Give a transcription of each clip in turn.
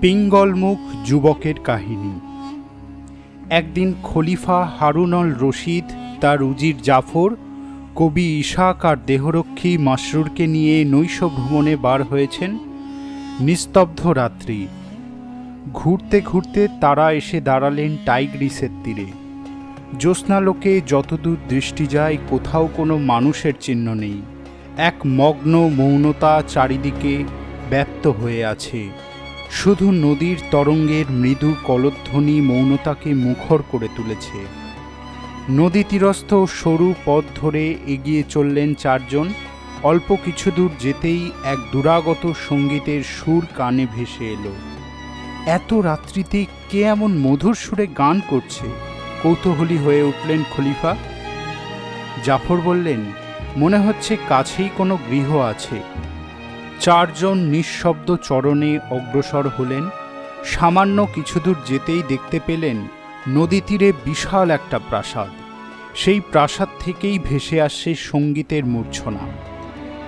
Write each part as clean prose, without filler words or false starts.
পিঙ্গলমুখ যুবকের কাহিনী। একদিন খলিফা হারুন অল রশিদ, তার উজির জাফর, কবি ইশাক আর দেহরক্ষী মাসরুরকে নিয়ে নৈশ ভ্রমণে বার হয়েছেন। নিস্তব্ধ রাত্রি, ঘুরতে ঘুরতে তারা এসে দাঁড়ালেন টাইগ্রিসের তীরে। জ্যোৎস্নালোকে যতদূর দৃষ্টি যায় কোথাও কোনো মানুষের চিহ্ন নেই। এক মগ্ন মৌনতা চারিদিকে ব্যাপ্ত হয়ে আছে। শুধু নদীর তরঙ্গের মৃদু কলধ্বনি মৌনতাকে মুখর করে তুলেছে। নদী তীরস্থ সরু পথ ধরে এগিয়ে চললেন চারজন। অল্প কিছু দূর যেতেই এক দুরাগত সঙ্গীতের সুর কানে ভেসে এলো। এত রাত্রিতে কে এমন মধুর সুরে গান করছে? কৌতূহলী হয়ে উঠলেন খলিফা। জাফর বললেন, মনে হচ্ছে কাছেই কোনো গৃহ আছে। চারজন নিঃশব্দ চরণে অগ্রসর হলেন। সামান্য কিছু দূর যেতেই দেখতে পেলেন নদী তীরে বিশাল একটা প্রাসাদ। সেই প্রাসাদ থেকেই ভেসে আসছে সঙ্গীতের মূর্ছনা।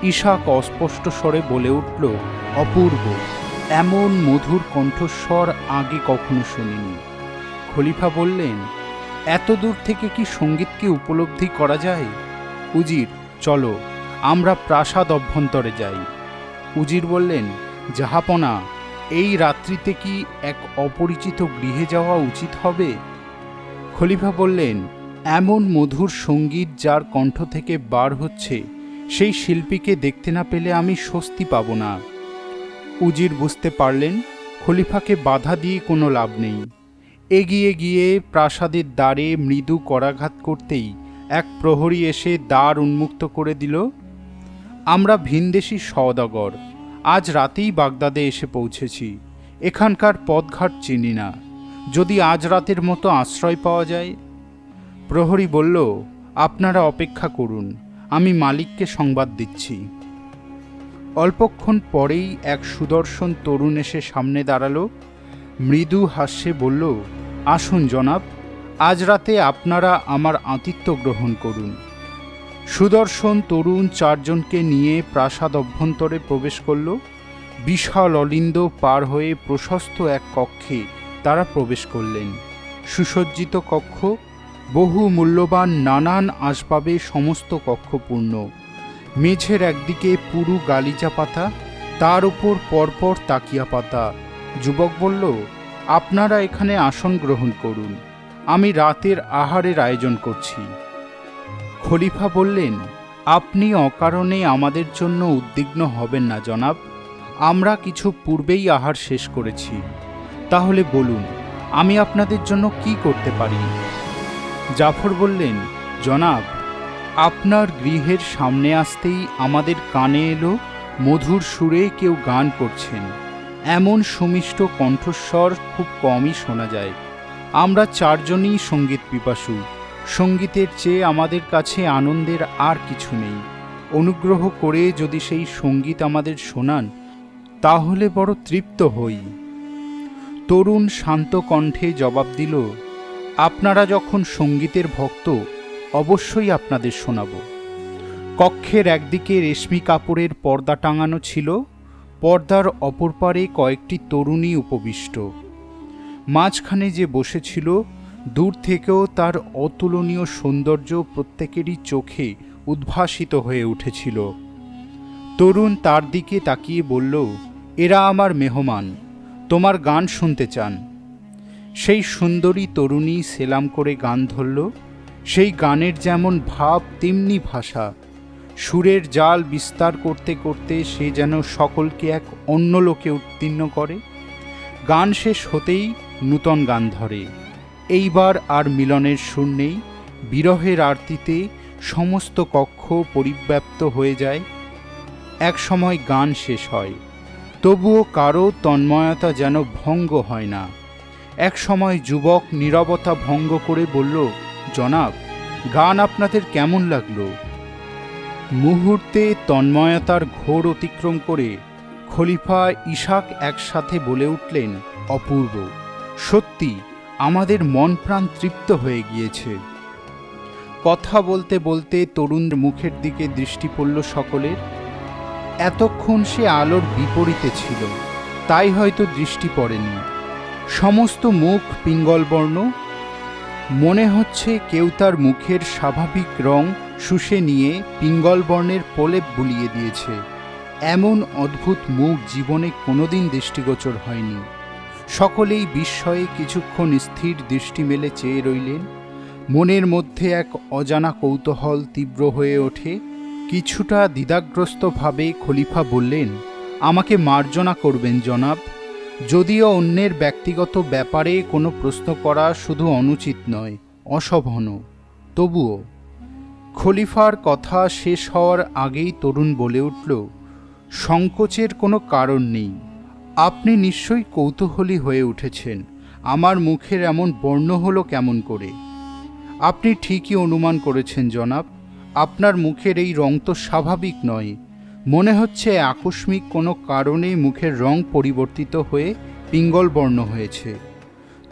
ইশাক অস্পষ্ট স্বরে বলে উঠল, অপূর্ব! এমন মধুর কণ্ঠস্বর আগে কখনো শুনিনি। খলিফা বললেন, এত দূর থেকে কি সঙ্গীতকে উপলব্ধি করা যায়? উজির, চলো আমরা প্রাসাদ অভ্যন্তরে যাই। উজির বললেন, জাহাপনা, এই রাত্রিতে কি এক অপরিচিত গৃহে যাওয়া উচিত হবে? খলিফা বললেন, এমন মধুর সঙ্গীত যার কণ্ঠ থেকে বার হচ্ছে, সেই শিল্পীকে দেখতে না পেলে আমি স্বস্তি পাব না। উজির বুঝতে পারলেন খলিফাকে বাধা দিয়ে কোনো লাভ নেই। এগিয়ে গিয়ে প্রাসাদের দ্বারে মৃদু করাঘাত করতেই এক প্রহরী এসে দ্বার উন্মুক্ত করে দিল। আমরা ভিনদেশী সওদাগর, আজ রাতেই বাগদাদে এসে পৌঁছেছি। এখানকার পথঘাট চিনি না, যদি আজ রাতের মতো আশ্রয় পাওয়া যায়। প্রহরী বলল, আপনারা অপেক্ষা করুন, আমি মালিককে সংবাদ দিচ্ছি। অল্পক্ষণ পরেই এক সুদর্শন তরুণ এসে সামনে দাঁড়ালো। মৃদু হাস্যে বলল, আসুন জনাব, আজ রাতে আপনারা আমার আতিথ্য গ্রহণ করুন। সুদর্শন তরুণ চারজনকে নিয়ে প্রাসাদ অভ্যন্তরে প্রবেশ করল। বিশাল অলিন্দ পার হয়ে প্রশস্ত এক কক্ষে তারা প্রবেশ করলেন। সুসজ্জিত কক্ষ, বহু মূল্যবান নানান আসবাবে সমস্ত কক্ষ পূর্ণ। মেঝের একদিকে পুরু গালিচা পাতা, তার উপর পরপর তাকিয়া পাতা। যুবক বলল, আপনারা এখানে আসন গ্রহণ করুন, আমি রাতের আহারের আয়োজন করছি। খলিফা বললেন, আপনি অকারণে আমাদের জন্য উদ্বিগ্ন হবেন না জনাব, আমরা কিছু পূর্বেই আহার শেষ করেছি। তাহলে বলুন, আমি আপনাদের জন্য কি করতে পারি? জাফর বললেন, জনাব, আপনার গৃহের সামনে আসতেই আমাদের কানে এলো মধুর সুরে কেউ গান করছেন। এমন সুমিষ্ট কণ্ঠস্বর খুব কমই শোনা যায়। আমরা চারজনই সঙ্গীত পিপাসু। সঙ্গীতের চেয়ে আমাদের কাছে আনন্দের আর কিছু নেই। অনুগ্রহ করে যদি সেই সঙ্গীত আমাদের শোনান, তাহলে বড় তৃপ্ত হই। তরুণ শান্ত কণ্ঠে জবাব দিল, আপনারা যখন সঙ্গীতের ভক্ত, অবশ্যই আপনাদের শোনাব। কক্ষের একদিকে রেশমি কাপড়ের পর্দা টাঙানো ছিল, পর্দার অপর পারে কয়েকটি তরুণী উপবিষ্ট। মাঝখানে যে বসেছিল, দূর থেকেও তার অতুলনীয় সৌন্দর্য প্রত্যেকেরই চোখে উদ্ভাসিত হয়ে উঠেছিল। তরুণ তার দিকে তাকিয়ে বলল, এরা আমার মেহমান, তোমার গান শুনতে চান। সেই সুন্দরী তরুণী সেলাম করে গান ধরল। সেই গানের যেমন ভাব তেমনি ভাষা। সুরের জাল বিস্তার করতে করতে সে যেন সকলকে এক অন্য লোকে উত্তীর্ণ করে। গান শেষ হতেই নূতন গান ধরে। এইবার আর মিলনের সুর নেই। বিরহের আরতিতে সমস্ত কক্ষ পরিব্যাপ্ত হয়ে যায়। এক সময় গান শেষ হয়, তবুও কারো তন্ময়তা যেন ভঙ্গ হয় না। এক সময় যুবক নীরবতা ভঙ্গ করে বলল, জনাব, গান আপনাদের কেমন লাগলো? মুহূর্তে তন্ময়তার ঘোর অতিক্রম করে খলিফা ইশাক একসাথে বলে উঠলেন, অপূর্ব! সত্যি আমাদের মন প্রাণ তৃপ্ত হয়ে গিয়েছে। কথা বলতে বলতে তরুণের মুখের দিকে দৃষ্টি পড়ল সকলের। এতক্ষণ সে আলোর বিপরীতে ছিল। তাই হয়তো দৃষ্টি পড়েনি। সমস্ত মুখ পিঙ্গলবর্ণ। মনে হচ্ছে কেউ তার মুখের স্বাভাবিক রং শুষে নিয়ে পিঙ্গল বর্ণের প্রলেপ বুলিয়ে দিয়েছে। এমন অদ্ভুত মুখ জীবনে কোনোদিন দৃষ্টিগোচর হয়নি। সকলেই বিস্ময়ে কিছুক্ষণ স্থির দৃষ্টি মেলে চেয়ে রইলেন। মনের মধ্যে এক অজানা কৌতূহল তীব্র হয়ে ওঠে। কিছুটা দ্বিধাগ্রস্তভাবে খলিফা বললেন, আমাকে মার্জনা করবেন জনাব। যদিও অন্যের ব্যক্তিগত ব্যাপারে কোনো প্রশ্ন করা শুধু অনুচিত নয়, অশোভন, তবুও। খলিফার কথা শেষ হওয়ার আগেই তরুণ বলে উঠল, সংকোচের কোনো কারণ নেই। আপনি নিশ্চয়ই কৌতূহলী হয়ে উঠেছেন, আমার মুখের এমন বর্ণ হলো কেমন করে। আপনি ঠিকই অনুমান করেছেন জনাব, আপনার মুখের এই রং তো স্বাভাবিক নয়। মনে হচ্ছে আকস্মিক কোনো কারণে মুখের রং পরিবর্তিত হয়ে পিঙ্গল বর্ণ হয়েছে।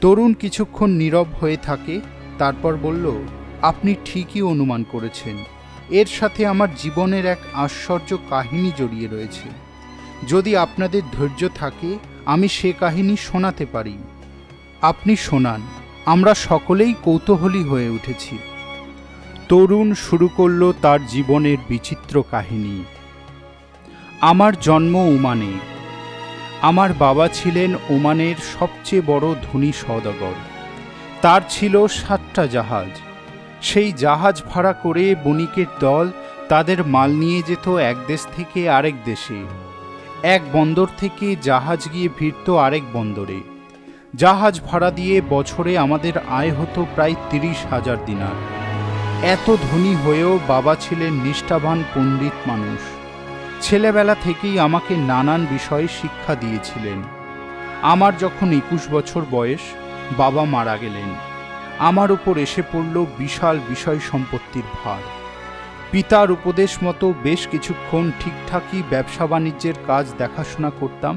তরুণ কিছুক্ষণ নীরব হয়ে থাকে, তারপর বলল, আপনি ঠিকই অনুমান করেছেন। এর সাথে আমার জীবনের এক আশ্চর্য কাহিনী জড়িয়ে রয়েছে। যদি আপনাদের ধৈর্য থাকে আমি সে কাহিনী শোনাতে পারি। আপনি শোনান, আমরা সকলেই কৌতূহলী হয়ে উঠেছি। তরুণ শুরু করল তার জীবনের বিচিত্র কাহিনী। আমার জন্ম ওমানে। আমার বাবা ছিলেন ওমানের সবচেয়ে বড় ধনী সওদাগর। তার ছিল 7টা জাহাজ। সেই জাহাজ ভাড়া করে বণিকের দল তাদের মাল নিয়ে যেত এক দেশ থেকে আরেক দেশে। এক বন্দর থেকে জাহাজ গিয়ে ভিড়ত আরেক বন্দরে। জাহাজ ভাড়া দিয়ে বছরে আমাদের আয় হতো প্রায় 30,000 দিনার। এত ধনী হয়েও বাবা ছিলেন নিষ্ঠাবান পণ্ডিত মানুষ। ছেলেবেলা থেকেই আমাকে নানান বিষয়ে শিক্ষা দিয়েছিলেন। আমার যখন 21 বছর বয়স, বাবা মারা গেলেন। আমার উপর এসে পড়ল বিশাল বিষয় সম্পত্তির ভার। পিতার উপদেশ মতো বেশ কিছুক্ষণ ঠিকঠাকই ব্যবসা বাণিজ্যের কাজ দেখাশোনা করতাম।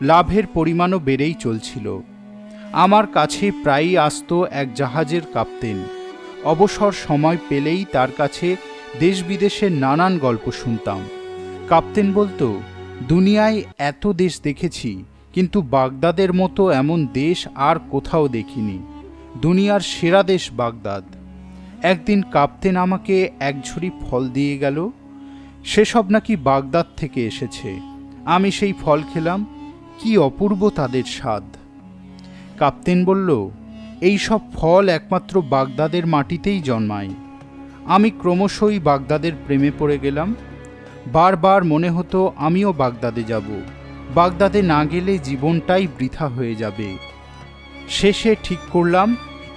লাভের পরিমাণও বেড়েই চলছিল। আমার কাছে প্রায়ই আসতো এক জাহাজের কাপ্তেন। অবসর সময় পেলেই তার কাছে দেশ বিদেশের নানান গল্প শুনতাম। কাপ্তেন বলতো, দুনিয়ায় এত দেশ দেখেছি, কিন্তু বাগদাদের মতো এমন দেশ আর কোথাও দেখিনি। দুনিয়ার সেরা দেশ বাগদাদ। একদিন কাপ্তেন আমাকে এক ঝুড়ি ফল দিয়ে গেল। সেসব নাকি বাগদাদ থেকে এসেছে। আমি সেই ফল খেলাম, কি অপূর্ব তাদের স্বাদ। কাপ্তেন বলল, এই সব ফল একমাত্র বাগদাদের মাটিতেই জন্মায়। আমি ক্রমশই বাগদাদের প্রেমে পড়ে গেলাম। বারবার মনে হতো আমিও বাগদাদে যাব। বাগদাদে না গেলে জীবনটাই বৃথা হয়ে যাবে। শেষে ঠিক করলাম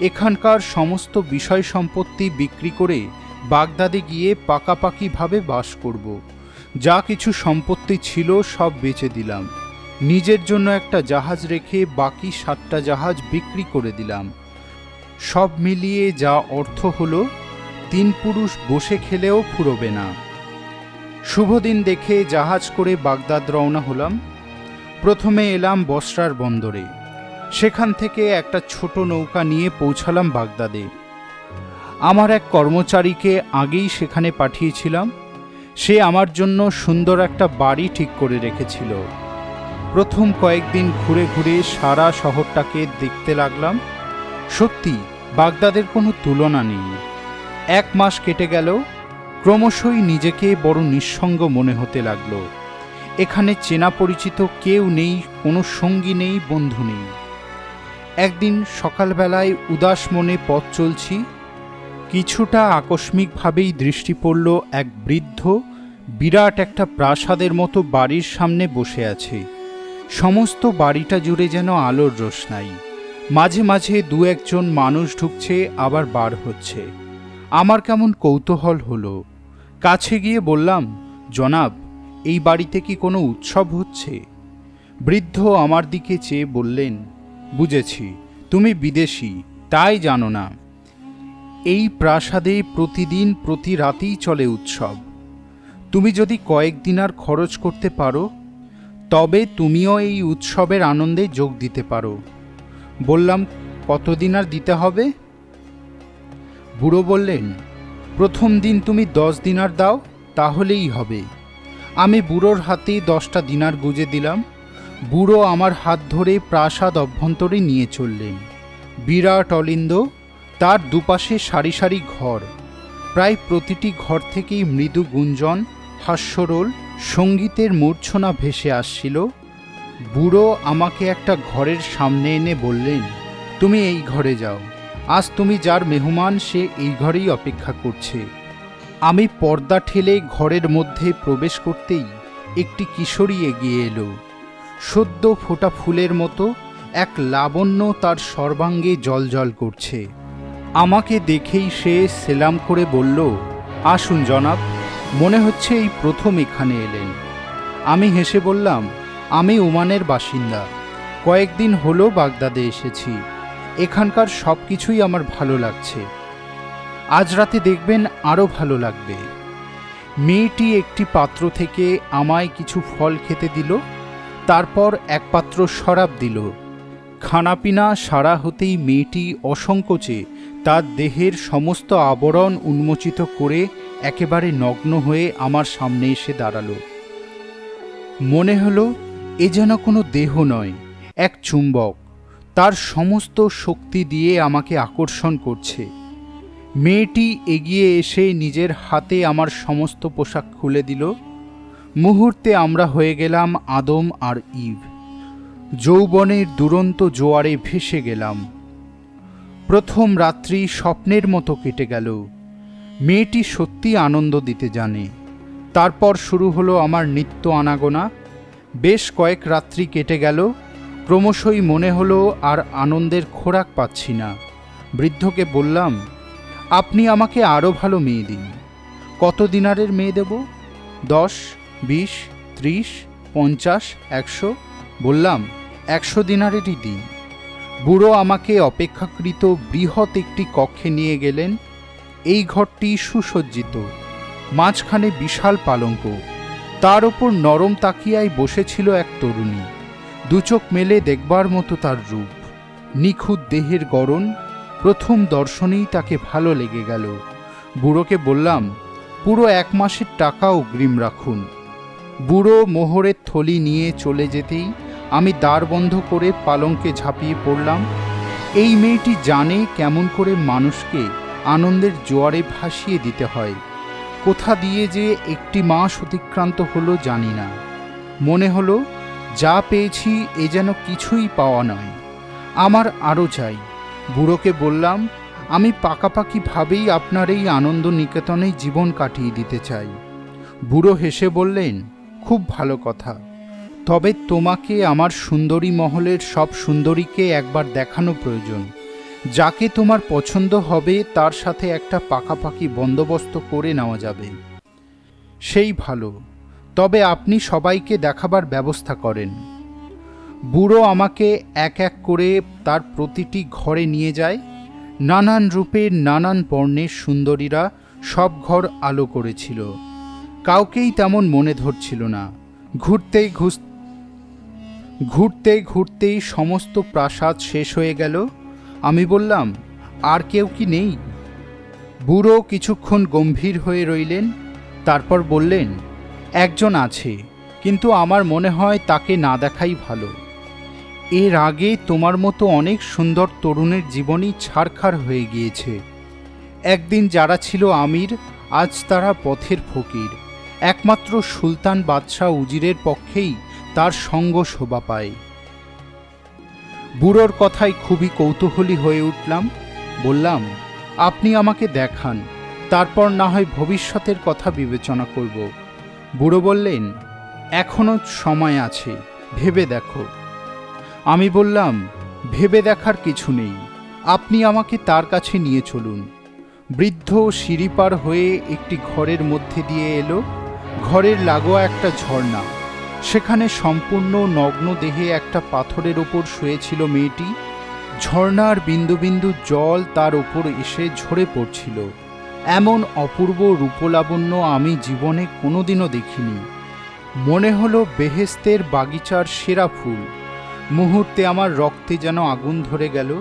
এখানকার সমস্ত বিষয় সম্পত্তি বিক্রি করে বাগদাদে গিয়ে পাকাপাকিভাবে বাস করব। যা কিছু সম্পত্তি ছিল সব বেচে দিলাম। নিজের জন্য একটা জাহাজ রেখে বাকি 7টা জাহাজ বিক্রি করে দিলাম। সব মিলিয়ে যা অর্থ হলো 3 পুরুষ বসে খেলেও ফুরোবে না। শুভদিন দেখে জাহাজ করে বাগদাদ রওনা হলাম। প্রথমে এলাম বসরার বন্দরে। সেখান থেকে একটা ছোট নৌকা নিয়ে পৌঁছালাম বাগদাদে। আমার এক কর্মচারীকে আগেই সেখানে পাঠিয়েছিলাম। সে আমার জন্য সুন্দর একটা বাড়ি ঠিক করে রেখেছিল। প্রথম কয়েকদিন ঘুরে ঘুরে সারা শহরটাকে দেখতে লাগলাম। সত্যি বাগদাদের কোনো তুলনা নেই। 1 মাস কেটে গেল। ক্রমশই নিজেকে বড় নিঃসঙ্গ মনে হতে লাগলো। এখানে চেনা পরিচিত কেউ নেই, কোনো সঙ্গী নেই, বন্ধু নেই। একদিন সকালবেলায় উদাস মনে পথ চলছি। কিছুটা আকস্মিকভাবেই দৃষ্টি পড়ল এক বৃদ্ধ বিরাট একটা প্রাসাদের মতো বাড়ির সামনে বসে আছে। সমস্ত বাড়িটা জুড়ে যেন আলোর রোশনাই। মাঝে মাঝে 2-1 মানুষ ঢুকছে, আবার বার হচ্ছে। আমার কেমন কৌতূহল হলো। কাছে গিয়ে বললাম, জনাব, এই বাড়িতে কি কোনো উৎসব হচ্ছে? বৃদ্ধ আমার দিকে চেয়ে বললেন, বুঝেছি, তুমি বিদেশি, তাই জানো না। এই প্রাসাদে প্রতিদিন প্রতি রাতেই চলে উৎসব। তুমি যদি কয়েক দিনার খরচ করতে পারো তবে তুমিও এই উৎসবের আনন্দে যোগ দিতে পারো। বললাম, কত দিনার দিতে হবে? বুড়ো বললেন, প্রথম দিন তুমি 10 দিনার দাও, তাহলেই হবে। আমি বুড়োর হাতেই 10টা দিনার গুঁজে দিলাম। বুড়ো আমার হাত ধরে প্রাসাদ অভ্যন্তরে নিয়ে চললেন। বিরাট অলিন্দ, তার দুপাশে সারি সারি ঘর, প্রায় প্রতিটি ঘর থেকেই মৃদু গুঞ্জন, হাস্যরোল, সঙ্গীতের মূর্ছনা ভেসে আসছিল। বুড়ো আমাকে একটা ঘরের সামনে এনে বললেন, তুমি এই ঘরে যাও, আজ তুমি যার মেহমান সে এই ঘরেই অপেক্ষা করছে। আমি পর্দা ঠেলে ঘরের মধ্যে প্রবেশ করতেই একটি কিশোরী এগিয়ে এলো। সদ্য ফোটা ফুলের মতো এক লাবণ্য তার সর্বাঙ্গে জ্বলজ্বল করছে। আমাকে দেখেই সে সেলাম করে বলল, আসুন জনাব, মনে হচ্ছে এই প্রথম এখানে এলেন। আমি হেসে বললাম, আমি ওমানের বাসিন্দা, কয়েকদিন হলো বাগদাদে এসেছি। এখানকার সব কিছুই আমার ভালো লাগছে। আজ রাতে দেখবেন আরও ভালো লাগবে। মেয়েটি একটি পাত্র থেকে আমায় কিছু ফল খেতে দিল, তারপর এক পাত্র শরাব দিল। খানাপিনা সারা হতেই মেয়েটি অসংকোচে তার দেহের সমস্ত আবরণ উন্মোচিত করে একেবারে নগ্ন হয়ে আমার সামনে এসে দাঁড়ালো। মনে হলো এ যেন কোনো দেহ নয়, এক চুম্বক, তার সমস্ত শক্তি দিয়ে আমাকে আকর্ষণ করছে। মেয়েটি এগিয়ে এসে নিজের হাতে আমার সমস্ত পোশাক খুলে দিল। মুহূর্তে আমরা হয়ে গেলাম আদম আর ইভ। যৌবনের দুরন্ত জোয়ারে ভেসে গেলাম। প্রথম রাত্রি স্বপ্নের মতো কেটে গেল। মেয়েটি সত্যি আনন্দ দিতে জানে। তারপর শুরু হলো আমার নিত্য আনাগোনা। বেশ কয়েক রাত্রি কেটে গেল। ক্রমশই মনে হলো আর আনন্দের খোরাক পাচ্ছি না। বৃদ্ধকে বললাম, আপনি আমাকে আরও ভালো মেয়ে দিন। কত দিনারের মেয়ে দেব? 10, 20, 30, 50, 100? বললাম, 100 দিনারেরই দিন। বুড়ো আমাকে অপেক্ষাকৃত বৃহৎ একটি কক্ষে নিয়ে গেলেন। এই ঘরটি সুসজ্জিত, মাঝখানে বিশাল পালঙ্ক, তার ওপর নরম তাকিয়ায় বসেছিল এক তরুণী। দুচোখ মেলে দেখবার মতো তার রূপ, নিখুঁত দেহের গড়ন। প্রথম দর্শনেই তাকে ভালো লেগে গেল। বুড়োকে বললাম, পুরো 1 মাসের টাকা অগ্রিম রাখুন। বুড়ো মোহরের থলি নিয়ে চলে যেতেই আমি দ্বার বন্ধ করে পালঙ্কে ঝাঁপিয়ে পড়লাম। এই মেয়েটি জানে কেমন করে মানুষকে আনন্দের জোয়ারে ভাসিয়ে দিতে হয়। কোথা দিয়ে যে একটি মাস অতিক্রান্ত হলো জানি না। মনে হলো যা পেয়েছি এ যেন কিছুই পাওয়া নয়, আমার আরও চাই। বুড়োকে বললাম, আমি পাকাপাকিভাবেই আপনার এই আনন্দ নিকেতনে জীবন কাটিয়ে দিতে চাই। বুড়ো হেসে বললেন, খুব ভালো কথা, তবে তোমাকে আমার সুন্দরী মহলের সব সুন্দরীকে একবার দেখানো প্রয়োজন। যাকে তোমার পছন্দ হবে তার সাথে একটা পাকাপাকি বন্দোবস্ত করে নেওয়া যাবে। সেই ভালো, তবে আপনি সবাইকে দেখাবার ব্যবস্থা করেন। বুড়ো আমাকে এক এক করে তার প্রতিটি ঘরে নিয়ে যায়। নানান রূপের নানান বর্ণের সুন্দরীরা সব ঘর আলো করেছিল। কাউকেই তেমন মনে ধরছিল না। ঘুরতে ঘুরতেই সমস্ত প্রাসাদ শেষ হয়ে গেল। আমি বললাম, আর কেউ কি নেই? বুড়ো কিছুক্ষণ গম্ভীর হয়ে রইলেন, তারপর বললেন, একজন আছে, কিন্তু আমার মনে হয় তাকে না দেখাই ভালো। এর আগে তোমার মতো অনেক সুন্দর তরুণের জীবনই ছারখার হয়ে গিয়েছে। একদিন যারা ছিল আমির, আজ তারা পথের ফকির। একমাত্র সুলতান বাদশাহ উজিরের পক্ষেই তার সঙ্গ শোভা পায়। বুড়োর কথায় খুবই কৌতূহলী হয়ে উঠলাম। বললাম, আপনি আমাকে দেখান, তারপর না হয় ভবিষ্যতের কথা বিবেচনা করব। বুড়ো বললেন, এখনো সময় আছে, ভেবে দেখো। আমি বললাম, ভেবে দেখার কিছু নেই, আপনি আমাকে তার কাছে নিয়ে চলুন। বৃদ্ধ সিঁড়ি পার হয়ে একটি ঘরের মধ্যে দিয়ে এলো। ঘরের লাগোয়া একটা ঝর্ণা, সেখানে সম্পূর্ণ নগ্ন দেহে একটা পাথরের ওপর শুয়েছিল মেয়েটি। ঝর্ণার বিন্দু বিন্দু জল তার ওপর এসে ঝরে পড়ছিল। এমন অপূর্ব রূপলাবণ্য আমি জীবনে কোনোদিনও দেখিনি। মনে হলো বেহেস্তের বাগিচার সেরা ফুল। মুহূর্তে আমার রক্তে যেন আগুন ধরে গেল।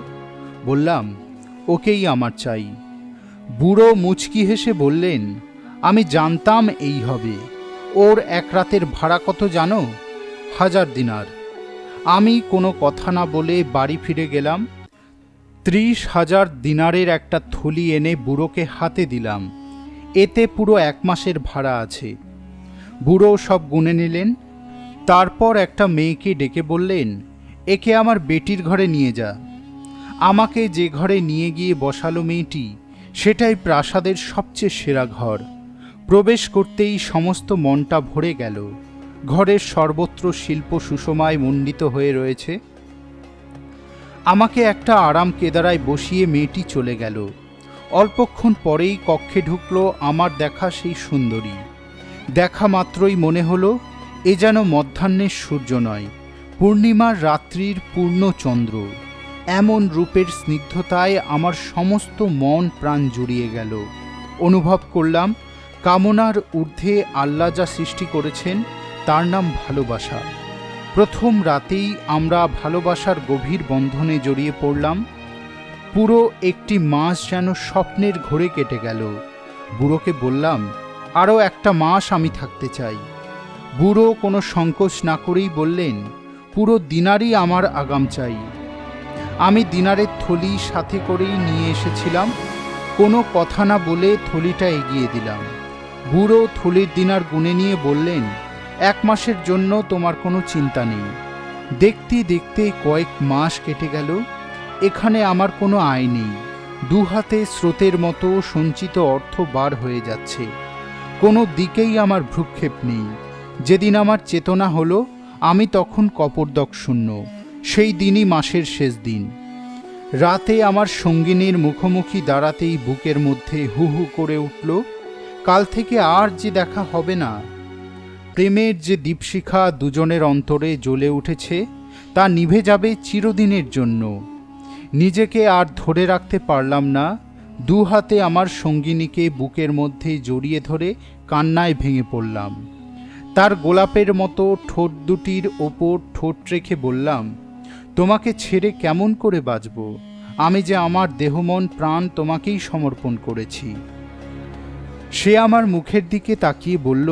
বললাম, ওকেই আমার চাই। বুড়ো মুচকি হেসে বললেন, আমি জানতাম এই হবে। ওর 1 রাতের ভাড়া কত জানো? 1000 দিনার। আমি কোনো কথা না বলে বাড়ি ফিরে গেলাম। 30,000 দিনারের একটা থলি এনে বুড়োকে হাতে দিলাম। এতে পুরো 1 মাসের ভাড়া আছে। বুড়ো সব গুনে নিলেন। তারপর একটা মেয়েকে ডেকে বললেন, একে আমার বেটির ঘরে নিয়ে যা। আমাকে যে ঘরে নিয়ে গিয়ে বসালো মেয়েটি, সেটাই প্রাসাদের সবচেয়ে সেরা ঘর। প্রবেশ করতেই সমস্ত মনটা ভরে গেল। ঘরের সর্বত্র শিল্প সুষমায় মণ্ডিত হয়ে রয়েছে। আমাকে একটা আরাম কেদারায় বসিয়ে মেয়েটি চলে গেল। অল্পক্ষণ পরেই কক্ষে ঢুকলো আমার দেখা সেই সুন্দরী। দেখা মাত্রই মনে হলো এ যেন মধ্যাহ্নের সূর্য নয়, পূর্ণিমার রাত্রির পূর্ণচন্দ্র। এমন রূপের স্নিগ্ধতায় আমার সমস্ত মন প্রাণ জুড়িয়ে গেল। অনুভব করলাম কামনার ঊর্ধ্বে আল্লাহ যা সৃষ্টি করেছেন তার নাম ভালোবাসা। প্রথম রাতেই আমরা ভালোবাসার গভীর বন্ধনে জড়িয়ে পড়লাম। পুরো একটি মাস যেন স্বপ্নের ঘোরে কেটে গেল। বুড়োকে বললাম, আরও একটা মাস আমি থাকতে চাই। বুড়ো কোনো সংকোচ না করেই বললেন, পুরো দিনারই আমার আগাম চাই। আমি দিনারের থলি সাথে করেই নিয়ে এসেছিলাম। কোনো কথা না বলে থলিটা এগিয়ে দিলাম। বুড়ো থলির দিনার গুনে নিয়ে বললেন, 1 মাসের জন্য তোমার কোনো চিন্তা নেই। দেখতে দেখতে কয়েক মাস কেটে গেল। এখানে আমার কোনো আয় নেই। 2 হাতে স্রোতের মতো সঞ্চিত অর্থ বার হয়ে যাচ্ছে। কোনো দিকেই আমার ভ্রুক্ষেপ নেই। যেদিন আমার চেতনা হলো, আমি তখন কপর্দক শূন্য। সেই দিনই মাসের শেষ দিন। রাতে আমার সঙ্গিনীর মুখোমুখি দাঁড়াতেই বুকের মধ্যে হু হু করে উঠল, কাল থেকে আর যে দেখা হবে না। প্রেমের যে দীপশিখা দুজনের অন্তরে জ্বলে উঠেছে, তা নিভে যাবে চিরদিনের জন্য। নিজেকে আর ধরে রাখতে পারলাম না। 2 হাতে আমার সঙ্গিনীকে বুকের মধ্যে জড়িয়ে ধরে কান্নায় ভেঙে পড়লাম। তার গোলাপের মতো ঠোঁট দুটির ওপর ঠোঁট রেখে বললাম, তোমাকে ছেড়ে কেমন করে বাঁচব? আমি যে আমার দেহমন প্রাণ তোমাকেই সমর্পণ করেছি। সে আমার মুখের দিকে তাকিয়ে বলল,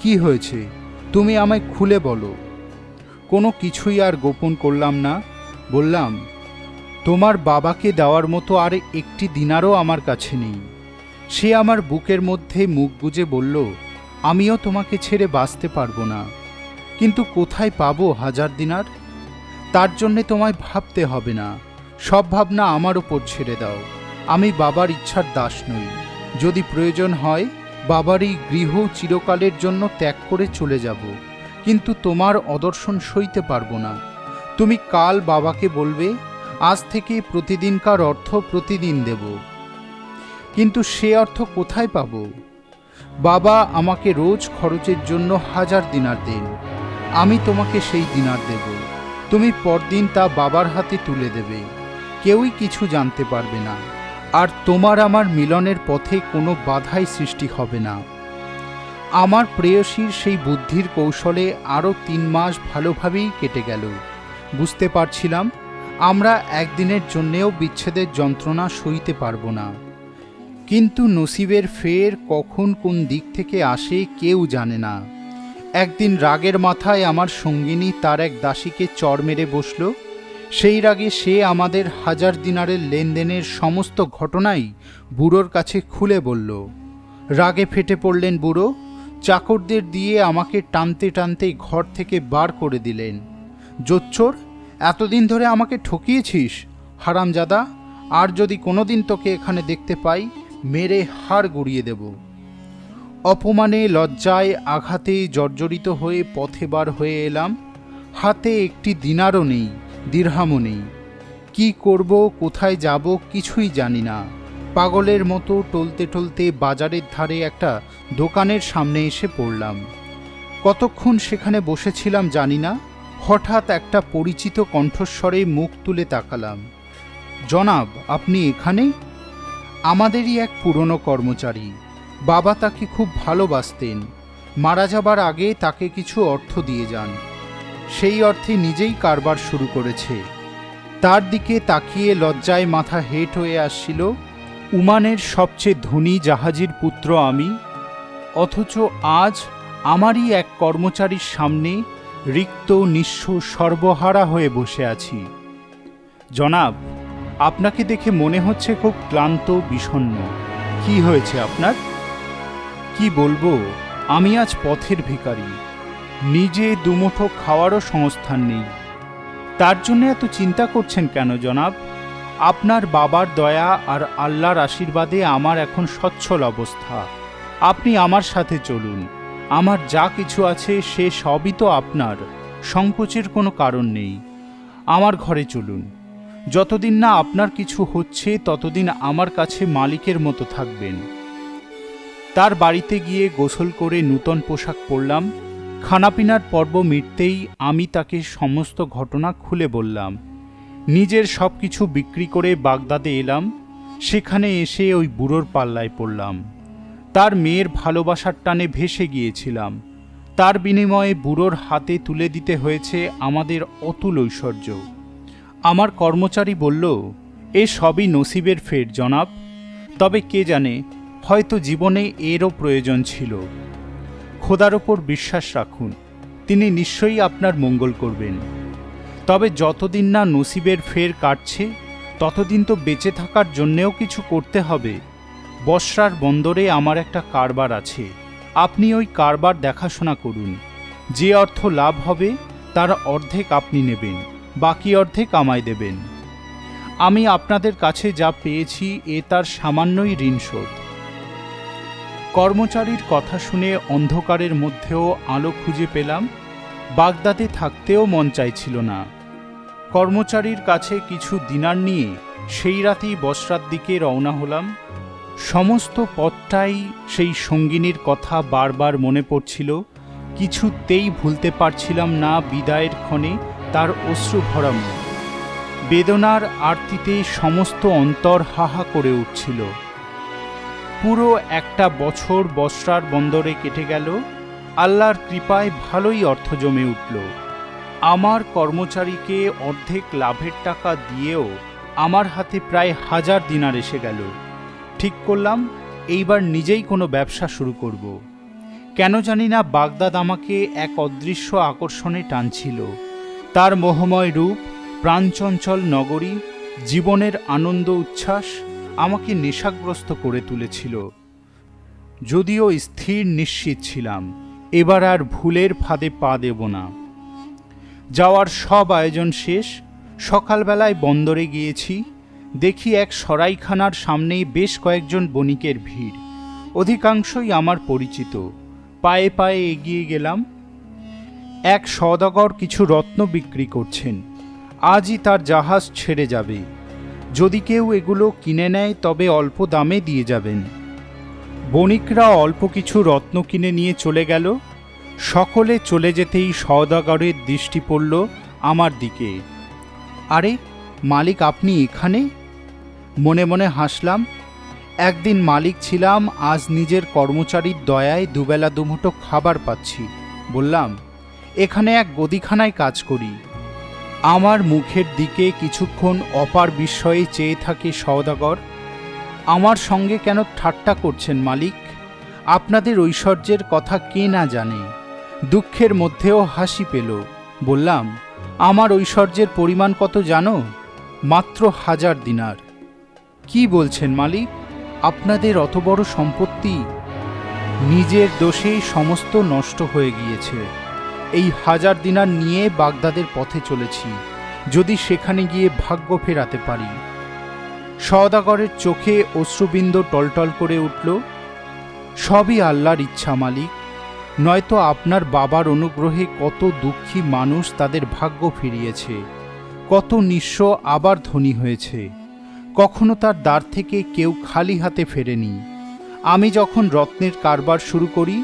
কি হয়েছে? তুমি আমায় খুলে বলো। কোনো কিছুই আর গোপন করলাম না। বললাম, তোমার বাবাকে দেওয়ার মতো আর একটি দিনারও আমার কাছে নেই। সে আমার বুকের মধ্যে মুখ গুজে বলল, আমিও তোমাকে ছেড়ে বাঁচতে পারবো না। কিন্তু কোথায় পাবো 1000 দিনার? তার জন্যে তোমায় ভাবতে হবে না। সব ভাবনা আমার ওপর ছেড়ে দাও। আমি বাবার ইচ্ছার দাস নই। যদি প্রয়োজন হয় বাবারই গৃহ চিরকালের জন্য ত্যাগ করে চলে যাব, কিন্তু তোমার অদর্শন সইতে পারবো না। তুমি কাল বাবাকে বলবে, আজ থেকে প্রতিদিনকার অর্থ প্রতিদিন দেব। কিন্তু সে অর্থ কোথায় পাব? বাবা আমাকে রোজ খরচের জন্য 1000 দিনার দেন। আমি তোমাকে সেই দিনার দেব। তুমি পরদিন তা বাবার হাতে তুলে দেবে। কেউই কিছু জানতে পারবে না। আর তোমার আমার মিলনের পথে কোনো বাধাই সৃষ্টি হবে না। আমার প্রেয়সীর সেই বুদ্ধির কৌশলে আরও 3 মাস ভালোভাবেই কেটে গেল। বুঝতে পারছিলাম আমরা একদিনের জন্যেও বিচ্ছেদের যন্ত্রণা সইতে পারবো না। কিন্তু নসিবের ফের কখন কোন দিক থেকে আসে কেউ জানে না। একদিন রাগের মাথায় আমার সঙ্গিনী তার এক দাসীকে চড় মেরে বসল। সেই রাগে সে আমাদের 1000 দিনারের লেনদেনের সমস্ত ঘটনাই বুড়োর কাছে খুলে বলল। রাগে ফেটে পড়লেন বুড়ো। চাকরদের দিয়ে আমাকে টানতে টানতে ঘর থেকে বার করে দিলেন। জোচ্চোর, এতদিন ধরে আমাকে ঠকিয়েছিস। হারামজাদা, আর যদি কোনোদিন তোকে এখানে দেখতে পাই, মেরে হাড় গুড়িয়ে দেব। অপমানে লজ্জায় আঘাতে জর্জরিত হয়ে পথে বার হয়ে এলাম। হাতে একটি দিনারও নেই, দিরহামও নেই। কি করব, কোথায় যাব কিছুই জানি না। পাগলের মতো টলতে টলতে বাজারের ধারে একটা দোকানের সামনে এসে পড়লাম। কতক্ষণ সেখানে বসেছিলাম জানি না। হঠাৎ একটা পরিচিত কণ্ঠস্বরে মুখ তুলে তাকালাম। জনাব, আপনি এখানে? আমাদেরই এক পুরনো কর্মচারী। বাবা তাকে খুব ভালোবাসতেন। মারা যাবার আগে তাকে কিছু অর্থ দিয়ে যান। সেই অর্থে নিজেই কারবার শুরু করেছে। তার দিকে তাকিয়ে লজ্জায় মাথা হেঁট হয়ে আসছিল। উমানের সবচেয়ে ধনী জাহাজির পুত্র আমি, অথচ আজ আমারই এক কর্মচারীর সামনে রিক্ত নিঃস্ব সর্বহারা হয়ে বসে আছি। জনাব, আপনাকে দেখে মনে হচ্ছে খুব ক্লান্ত বিষণ্ণ। কি হয়েছে আপনার? কি বলবো, আমি আজ পথের ভিখারি। নিজে দুমুঠো খাওয়ারও সংস্থান নেই। তার জন্য এত চিন্তা করছেন কেন জনাব? আপনার বাবার দয়া আর আল্লাহর আশীর্বাদে আমার এখন সচ্ছল অবস্থা। আপনি আমার সাথে চলুন। আমার যা কিছু আছে সে সবই তো আপনার। সংকোচের কোনো কারণ নেই। আমার ঘরে চলুন। যতদিন না আপনার কিছু হচ্ছে ততদিন আমার কাছে মালিকের মতো থাকবেন। তার বাড়িতে গিয়ে গোসল করে নূতন পোশাক পরলাম। খানাপিনার পর্ব মিটতেই আমি তাকে সমস্ত ঘটনা খুলে বললাম। নিজের সব কিছু বিক্রি করে বাগদাদে এলাম। সেখানে এসে ওই বুড়োর পাল্লায় পড়লাম। তার মেয়ের ভালোবাসার টানে ভেসে গিয়েছিলাম। তার বিনিময়ে বুড়োর হাতে তুলে দিতে হয়েছে আমাদের অতুল ঐশ্বর্য। আমার কর্মচারী বলল, এ সবই নসিবের ফের জনাব। তবে কে জানে, হয়তো জীবনে এরও প্রয়োজন ছিল। খোদার ওপর বিশ্বাস রাখুন, তিনি নিশ্চয়ই আপনার মঙ্গল করবেন। তবে যতদিন না নসিবের ফের কাটছে ততদিন তো বেঁচে থাকার জন্যেও কিছু করতে হবে। বসরার বন্দরে আমার একটা কারবার আছে। আপনি ওই কারবার দেখাশোনা করুন। যে অর্থ লাভ হবে তার অর্ধেক আপনি নেবেন, বাকি অর্ধেক আমায় দেবেন। আমি আপনাদের কাছে যা পেয়েছি এ তার সামান্যই ঋণ শোধ। কর্মচারীর কথা শুনে অন্ধকারের মধ্যেও আলো খুঁজে পেলাম। বাগদাদে থাকতেও মন চাইছিল না। কর্মচারীর কাছে কিছু দিনার নিয়ে সেই রাতেই বসরার দিকে রওনা হলাম। সমস্ত পথটাই সেই সঙ্গিনীর কথা বারবার মনে পড়ছিল। কিছুতেই ভুলতে পারছিলাম না বিদায়ের ক্ষণে তার অশ্রু ভরা মুখ। বেদনার আরতিতে সমস্ত অন্তর হাহা করে উঠছিল। পুরো একটা বছর বসরার বন্দরে কেটে গেল। আল্লাহর কৃপায় ভালোই অর্থ জমে উঠল। আমার কর্মচারীকে অর্ধেক লাভের টাকা দিয়েও আমার হাতে প্রায় 1000 দিনার এসে গেল। ঠিক করলাম এইবার নিজেই কোনো ব্যবসা শুরু করব। কেন জানি না বাগদাদ আমাকে এক অদৃশ্য আকর্ষণে টানছিল। তার মোহময় রূপ, প্রাণচঞ্চল নগরী, জীবনের আনন্দ উচ্ছ্বাস আমাকে নেশাগ্রস্ত করে তুলেছিল। যদিও স্থির নিশ্চিত ছিলাম এবার আর ভুলের ফাঁদে পা দেব না। যাওয়ার সব আয়োজন শেষ। সকালবেলায় বন্দরে গিয়েছি। দেখি এক সরাইখানার সামনেই বেশ কয়েকজন বণিকের ভিড়। অধিকাংশই আমার পরিচিত। পায়ে পায়ে এগিয়ে গেলাম। এক সওদাগর কিছু রত্ন বিক্রি করছেন। আজই তার জাহাজ ছেড়ে যাবে। যদি কেউ এগুলো কিনে নেয় তবে অল্প দামে দিয়ে যাবেন। বণিকরা অল্প কিছু রত্ন কিনে নিয়ে চলে গেল। সকলে চলে যেতেই সওদাগরের দৃষ্টি পড়ল আমার দিকে। আরে মালিক, আপনি এখানে? মনে মনে হাসলাম। একদিন মালিক ছিলাম, আজ নিজের কর্মচারীর দয়ায় দুবেলা দুমুঠো খাবার পাচ্ছি। বললাম, এখানে এক গদিখানায় কাজ করি। আমার মুখের দিকে কিছুক্ষণ অপার বিস্ময়ে চেয়ে থাকে সওদাগর। আমার সঙ্গে কেন ঠাট্টা করছেন মালিক? আপনাদের ঐশ্বর্যের কথা কে না জানে। দুঃখের মধ্যেও হাসি পেল। বললাম, আমার ঐশ্বর্যের পরিমাণ কত জানো? মাত্র 1000 দিনার। কি বলছেন মালিক? আপনাদের অত বড় সম্পত্তি? নিজের দোষেই সমস্ত নষ্ট হয়ে গিয়েছে। এই 1000 দিনার নিয়ে বাগদাদের পথে চলেছি, যদি সেখানে গিয়ে ভাগ্য ফেরাতে পারি। সওদাগরের চোখে অশ্রুবিন্দু টলটল করে উঠল। সবই আল্লাহর ইচ্ছা মালিক, নয়তো আপনার বাবার অনুগ্রহে কত দুঃখী মানুষ তাদের ভাগ্য ফিরিয়েছে, কত নিঃস্ব আবার ধনী হয়েছে। কখনো তার দ্বার থেকে কেউ খালি হাতে ফেরেনি। আমি যখন রত্নের কারবার শুরু করি,